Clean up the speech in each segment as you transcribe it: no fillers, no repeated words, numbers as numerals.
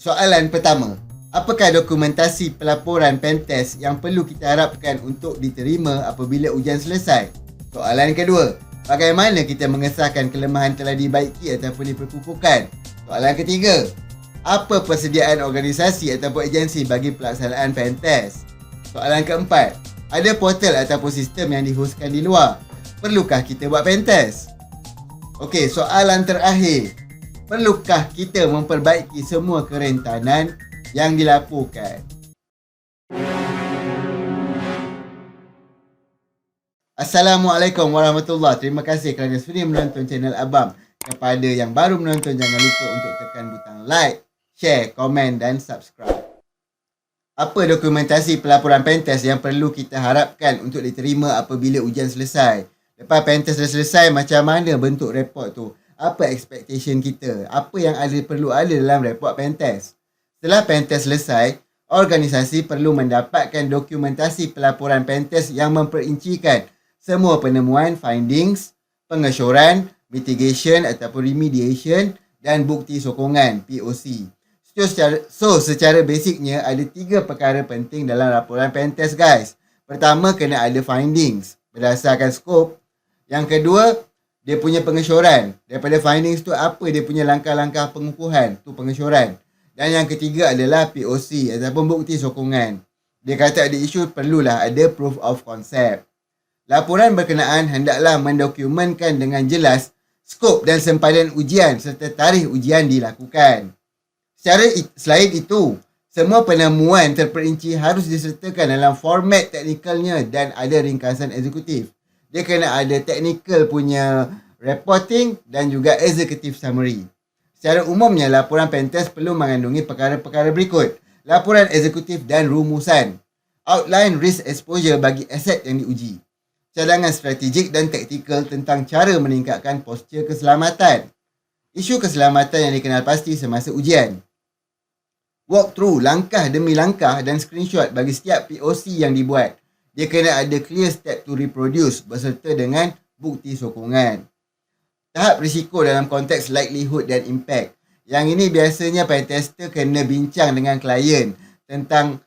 Soalan pertama, apakah dokumentasi pelaporan pentest yang perlu kita harapkan untuk diterima apabila ujian selesai? Soalan kedua, bagaimana kita mengesahkan kelemahan telah dibaiki ataupun diperkukuhkan? Soalan ketiga, apa persediaan organisasi ataupun agensi bagi pelaksanaan pentest? Soalan keempat, ada portal ataupun sistem yang dihostkan di luar? Perlukah kita buat pentest? Okey, soalan terakhir, perlukah kita memperbaiki semua kerentanan yang dilaporkan? Assalamualaikum warahmatullahi. Terima kasih kerana sudi menonton channel Abang. Kepada yang baru menonton, jangan lupa untuk tekan butang like, share, komen dan subscribe. Apa dokumentasi pelaporan pentest yang perlu kita harapkan untuk diterima apabila ujian selesai? Lepas pentest dah selesai, macam mana bentuk report tu? Apa expectation kita? Apa yang perlu ada dalam report pentest? Setelah pentest selesai, organisasi perlu mendapatkan dokumentasi pelaporan pentest yang memperincikan semua penemuan, findings, pengesyoran, mitigation ataupun remediation dan bukti sokongan POC. Secara basicnya ada 3 perkara penting dalam laporan pentest guys. Pertama, kena ada findings berdasarkan skop. Yang kedua, dia punya pengesyoran. Daripada findings tu, apa dia punya langkah-langkah pengukuhan, tu pengesyoran. Dan yang ketiga adalah POC ataupun bukti sokongan. Dia kata ada isu perlulah ada proof of concept. Laporan berkenaan hendaklah mendokumentkan dengan jelas skop dan sempadan ujian serta tarikh ujian dilakukan. Selain itu, semua penemuan terperinci harus disertakan dalam format teknikalnya dan ada ringkasan eksekutif. Dia kena ada technical punya reporting dan juga executive summary. Secara umumnya, laporan pentest perlu mengandungi perkara-perkara berikut. Laporan eksekutif dan rumusan. Outline risk exposure bagi aset yang diuji. Cadangan strategik dan taktikal tentang cara meningkatkan postur keselamatan. Isu keselamatan yang dikenal pasti semasa ujian. Walkthrough langkah demi langkah dan screenshot bagi setiap POC yang dibuat. Dia kena ada clear step to reproduce berserta dengan bukti sokongan. Tahap risiko dalam konteks likelihood dan impact. Yang ini biasanya pentester kena bincang dengan klien tentang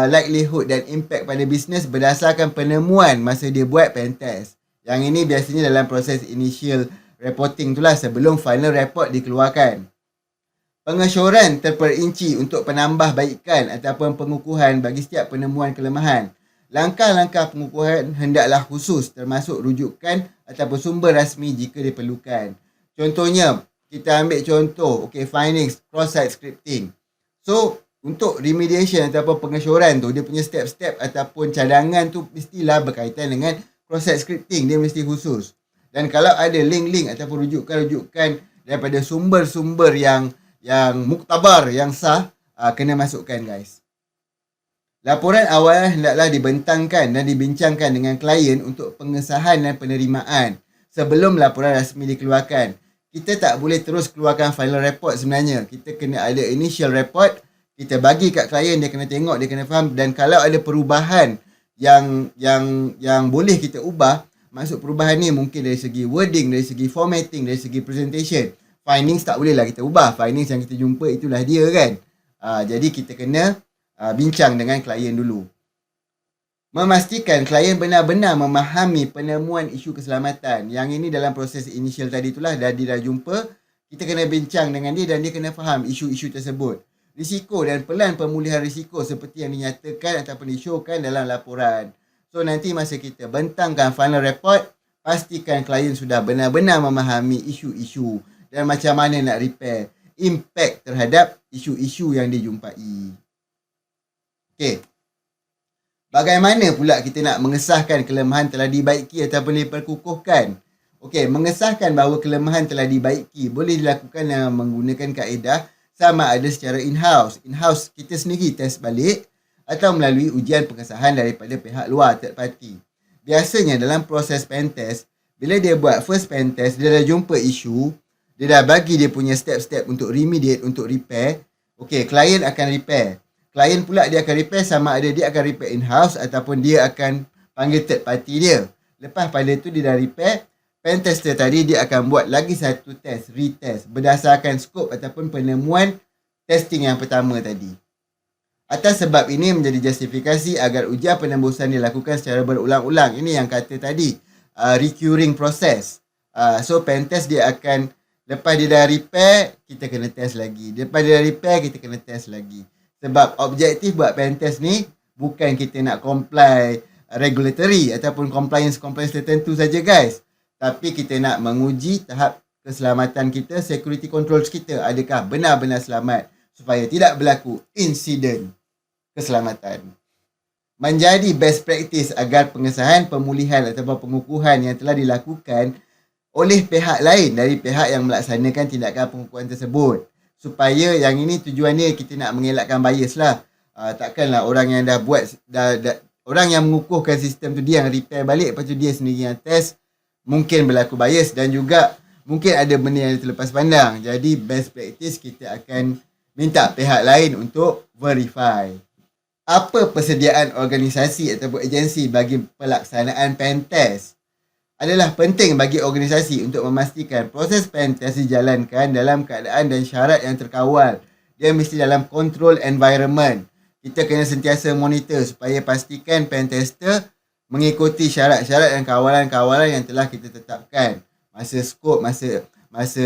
likelihood dan impact pada bisnes berdasarkan penemuan masa dia buat pentest. Yang ini biasanya dalam proses initial reporting itulah sebelum final report dikeluarkan. Pengesyoran terperinci untuk penambahbaikan ataupun pengukuhan bagi setiap penemuan kelemahan. Langkah-langkah pengukuhan hendaklah khusus termasuk rujukan ataupun sumber rasmi jika diperlukan. Contohnya, kita ambil contoh, findings, cross-site scripting. So, untuk remediation ataupun pengesyoran tu, dia punya step-step ataupun cadangan tu mestilah berkaitan dengan cross-site scripting. Dia mesti khusus. Dan kalau ada link-link ataupun rujukan-rujukan daripada sumber-sumber yang muktabar, yang sah, kena masukkan guys. Laporan awal hendaklah dibentangkan dan dibincangkan dengan klien untuk pengesahan dan penerimaan sebelum laporan rasmi dikeluarkan. Kita tak boleh terus keluarkan final report sebenarnya. Kita kena ada initial report, kita bagi kat klien, dia kena tengok, dia kena faham, dan kalau ada perubahan yang boleh kita ubah, maksud perubahan ni mungkin dari segi wording, dari segi formatting, dari segi presentation. Findings tak boleh lah kita ubah. Findings yang kita jumpa itulah dia kan. Jadi kita kena bincang dengan klien dulu. Memastikan klien benar-benar memahami penemuan isu keselamatan. Yang ini dalam proses initial tadi itulah dah jumpa. Kita kena bincang dengan dia dan dia kena faham isu-isu tersebut. Risiko dan pelan pemulihan risiko seperti yang dinyatakan ataupun disyorkan dalam laporan. So nanti masa kita bentangkan final report, pastikan klien sudah benar-benar memahami isu-isu dan macam mana nak repair impact terhadap isu-isu yang dijumpai. Bagaimana pula kita nak mengesahkan kelemahan telah dibaiki ataupun diperkukuhkan? Mengesahkan bahawa kelemahan telah dibaiki boleh dilakukan dengan menggunakan kaedah sama ada secara in-house. In-house kita sendiri test balik atau melalui ujian pengesahan daripada pihak luar, third party. Biasanya dalam proses pentest, bila dia buat first pentest, dia dah jumpa isu, dia dah bagi dia punya step-step untuk remediate, untuk repair. Klien akan repair. Klien pula dia akan repair sama ada dia akan repair in-house ataupun dia akan panggil third party dia. Lepas pada tu dia dah repair, pentester tadi dia akan buat lagi satu test, retest berdasarkan skop ataupun penemuan testing yang pertama tadi. Atas sebab ini menjadi justifikasi agar ujian penembusan dilakukan secara berulang-ulang. Ini yang kata tadi, recurring process. So pen test dia akan, lepas dia dah repair, kita kena test lagi. Lepas dia dah repair, kita kena test lagi. Sebab objektif buat pen test ni bukan kita nak comply regulatory ataupun compliance tertentu saja guys. Tapi kita nak menguji tahap keselamatan kita, security controls kita. Adakah benar-benar selamat supaya tidak berlaku insiden keselamatan. Menjadi best practice agar pengesahan, pemulihan ataupun pengukuhan yang telah dilakukan oleh pihak lain dari pihak yang melaksanakan tindakan pengukuhan tersebut. Supaya yang ini tujuannya kita nak mengelakkan bias lah. Takkanlah orang yang dah buat, orang yang mengukuhkan sistem tu dia yang repair balik, lepas tu dia sendiri yang test, mungkin berlaku bias dan juga mungkin ada benda yang terlepas pandang. Jadi best practice kita akan minta pihak lain untuk verify. Apa persediaan organisasi ataupun agensi bagi pelaksanaan pen test? Adalah penting bagi organisasi untuk memastikan proses pen test dijalankan dalam keadaan dan syarat yang terkawal. Dia mesti dalam control environment. Kita kena sentiasa monitor supaya pastikan pen tester mengikuti syarat-syarat dan kawalan-kawalan yang telah kita tetapkan. Masa skop, masa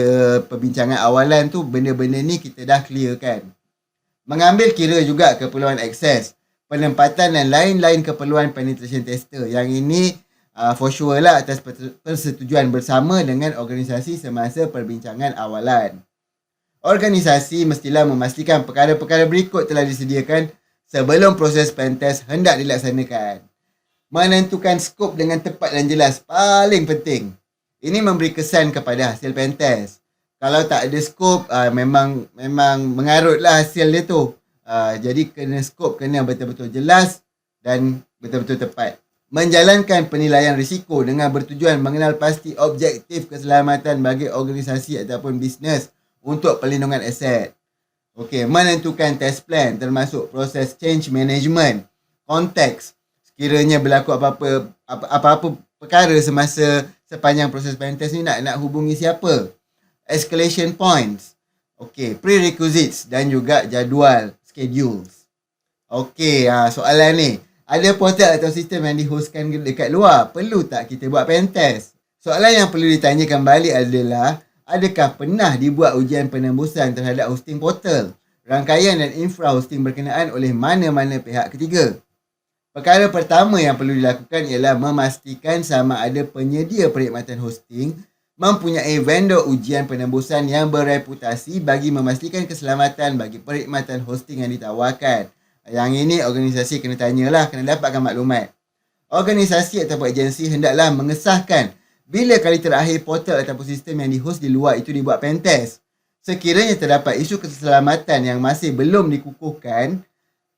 perbincangan awalan tu, benda-benda ni kita dah clearkan. Mengambil kira juga keperluan akses, penempatan dan lain-lain keperluan penetration tester. Yang ini for sure lah atas persetujuan bersama dengan organisasi semasa perbincangan awalan. Organisasi mestilah memastikan perkara-perkara berikut telah disediakan sebelum proses pen test hendak dilaksanakan. Menentukan skop dengan tepat dan jelas, paling penting. Ini memberi kesan kepada hasil pen test. Kalau tak ada skop, memang mengarutlah hasil dia tu. Jadi kena skop kena betul-betul jelas dan betul-betul tepat. Menjalankan penilaian risiko dengan bertujuan mengenal pasti objektif keselamatan bagi organisasi ataupun bisnes untuk perlindungan aset. Okey, menentukan test plan termasuk proses change management, konteks. Sekiranya berlaku apa-apa perkara sepanjang proses pen test ni nak hubungi siapa. Escalation points. Okey, prerequisites dan juga jadual, schedules. Okey, soalan ni. Ada portal atau sistem yang dihostkan dekat luar. Perlu tak kita buat pen test? Soalan yang perlu ditanyakan balik adalah, adakah pernah dibuat ujian penembusan terhadap hosting portal, rangkaian dan infra hosting berkenaan oleh mana-mana pihak ketiga? Perkara pertama yang perlu dilakukan ialah memastikan sama ada penyedia perkhidmatan hosting mempunyai vendor ujian penembusan yang bereputasi bagi memastikan keselamatan bagi perkhidmatan hosting yang ditawarkan. Yang ini organisasi kena tanyalah, kena dapatkan maklumat. Organisasi ataupun agensi hendaklah mengesahkan bila kali terakhir portal ataupun sistem yang dihost di luar itu dibuat pen test. Sekiranya terdapat isu keselamatan yang masih belum dikukuhkan,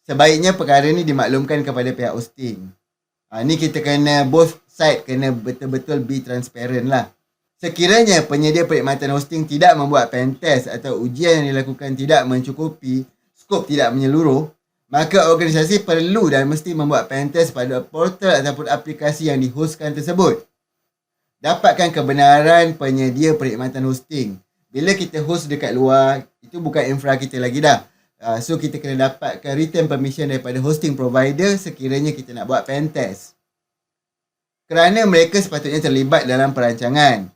sebaiknya perkara ini dimaklumkan kepada pihak hosting. Ni kita kena both side kena betul-betul be transparent lah. Sekiranya penyedia perkhidmatan hosting tidak membuat pen test atau ujian yang dilakukan tidak mencukupi, skop tidak menyeluruh, maka organisasi perlu dan mesti membuat pen test pada portal ataupun aplikasi yang dihostkan tersebut. Dapatkan kebenaran penyedia perkhidmatan hosting. Bila kita host dekat luar, itu bukan infra kita lagi dah. So kita kena dapatkan written permission daripada hosting provider sekiranya kita nak buat pen test. Kerana mereka sepatutnya terlibat dalam perancangan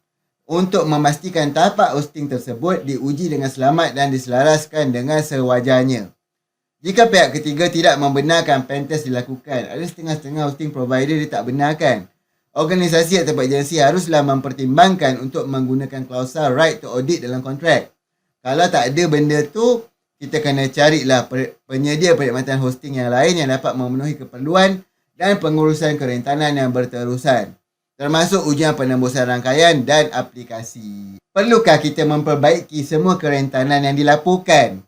untuk memastikan tapak hosting tersebut diuji dengan selamat dan diselaraskan dengan sewajarnya. Jika pihak ketiga tidak membenarkan pen test dilakukan, ada setengah-setengah hosting provider dia tak benarkan. Organisasi atau agensi haruslah mempertimbangkan untuk menggunakan klausul right to audit dalam kontrak. Kalau tak ada benda tu, kita kena carilah penyedia perkhidmatan hosting yang lain yang dapat memenuhi keperluan dan pengurusan kerentanan yang berterusan, termasuk ujian penembusan rangkaian dan aplikasi. Perlukah kita memperbaiki semua kerentanan yang dilaporkan?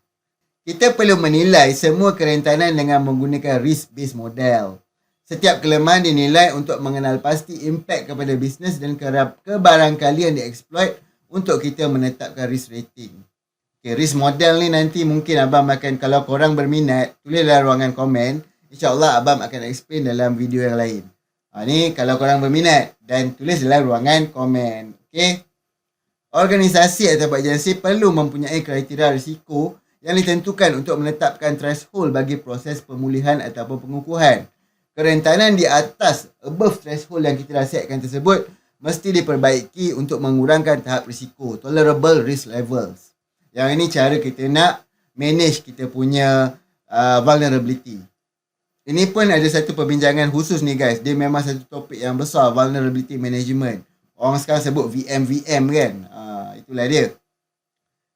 Kita perlu menilai semua kerentanan dengan menggunakan risk-based model. Setiap kelemahan dinilai untuk mengenal pasti impak kepada bisnes dan kebarangkalian dieksploit untuk kita menetapkan risk rating. Okay, risk model ni nanti mungkin Abang akan, kalau korang berminat, tulis dalam ruangan komen. InsyaAllah Abang akan explain dalam video yang lain. Ni kalau korang berminat dan tulis dalam ruangan komen. Okay? Organisasi atau agensi perlu mempunyai kriteria risiko yang ditentukan untuk menetapkan threshold bagi proses pemulihan ataupun pengukuhan. Kerentanan di atas above threshold yang kita dah setkan tersebut mesti diperbaiki untuk mengurangkan tahap risiko, tolerable risk levels. Yang ini cara kita nak manage kita punya vulnerability. Ini pun ada satu perbincangan khusus ni guys. Dia memang satu topik yang besar, vulnerability management. Orang sekarang sebut VM kan. Itulah dia.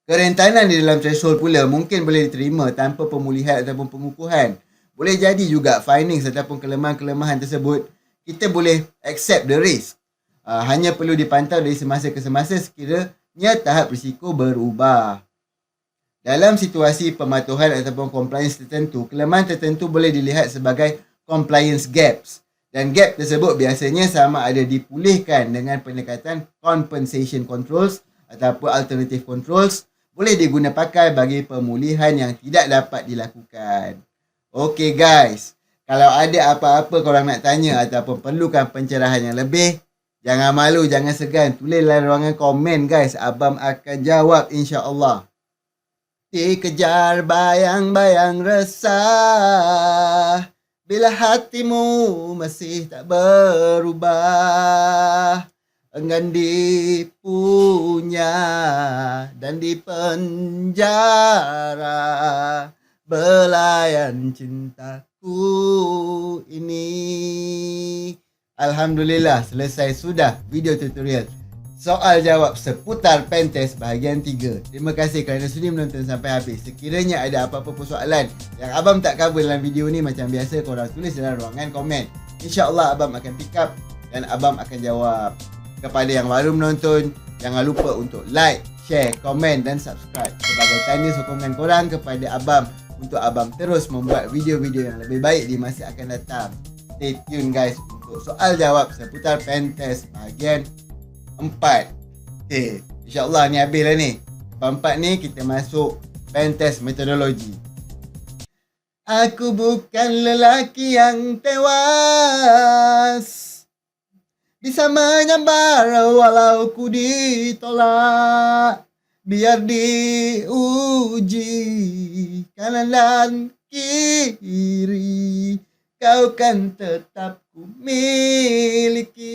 Kerentanan di dalam threshold pula mungkin boleh diterima tanpa pemulihan ataupun pengukuhan. Boleh jadi juga findings ataupun kelemahan-kelemahan tersebut kita boleh accept the risk. Hanya perlu dipantau dari semasa ke semasa sekiranya tahap risiko berubah. Dalam situasi pematuhan ataupun compliance tertentu, kelemahan tertentu boleh dilihat sebagai compliance gaps. Dan gap tersebut biasanya sama ada dipulihkan dengan pendekatan compensation controls ataupun alternative controls, boleh diguna pakai bagi pemulihan yang tidak dapat dilakukan. Okay guys, kalau ada apa-apa korang nak tanya ataupun perlukan pencerahan yang lebih, jangan malu, jangan segan, tulislah ruangan komen guys. Abang akan jawab insya-Allah. Dikejar bayang-bayang resah, bila hatimu masih tak berubah, enggan dipunya dan dipenjara, belayan cintaku ini. Alhamdulillah, selesai sudah video tutorial soal jawab seputar Pentest bahagian 3. Terima kasih kerana sudi menonton sampai habis. Sekiranya ada apa-apa persoalan yang abang tak cover dalam video ni, macam biasa korang tulis dalam ruangan komen. InsyaAllah abang akan pick up dan abang akan jawab. Kepada yang baru menonton, jangan lupa untuk like, share, komen dan subscribe sebagai tanda sokongan korang kepada abang untuk abang terus membuat video-video yang lebih baik di masa akan datang. Stay tune guys untuk soal jawab seputar Pentest bahagian 4. Okay, InsyaAllah ni habis lah ni. Lepas 4 ni kita masuk Pentest metodologi. Aku bukan lelaki yang tewas, bisa menyambar walau ku ditolak. Biar diuji kanan dan kiri, kau kan tetap ku miliki.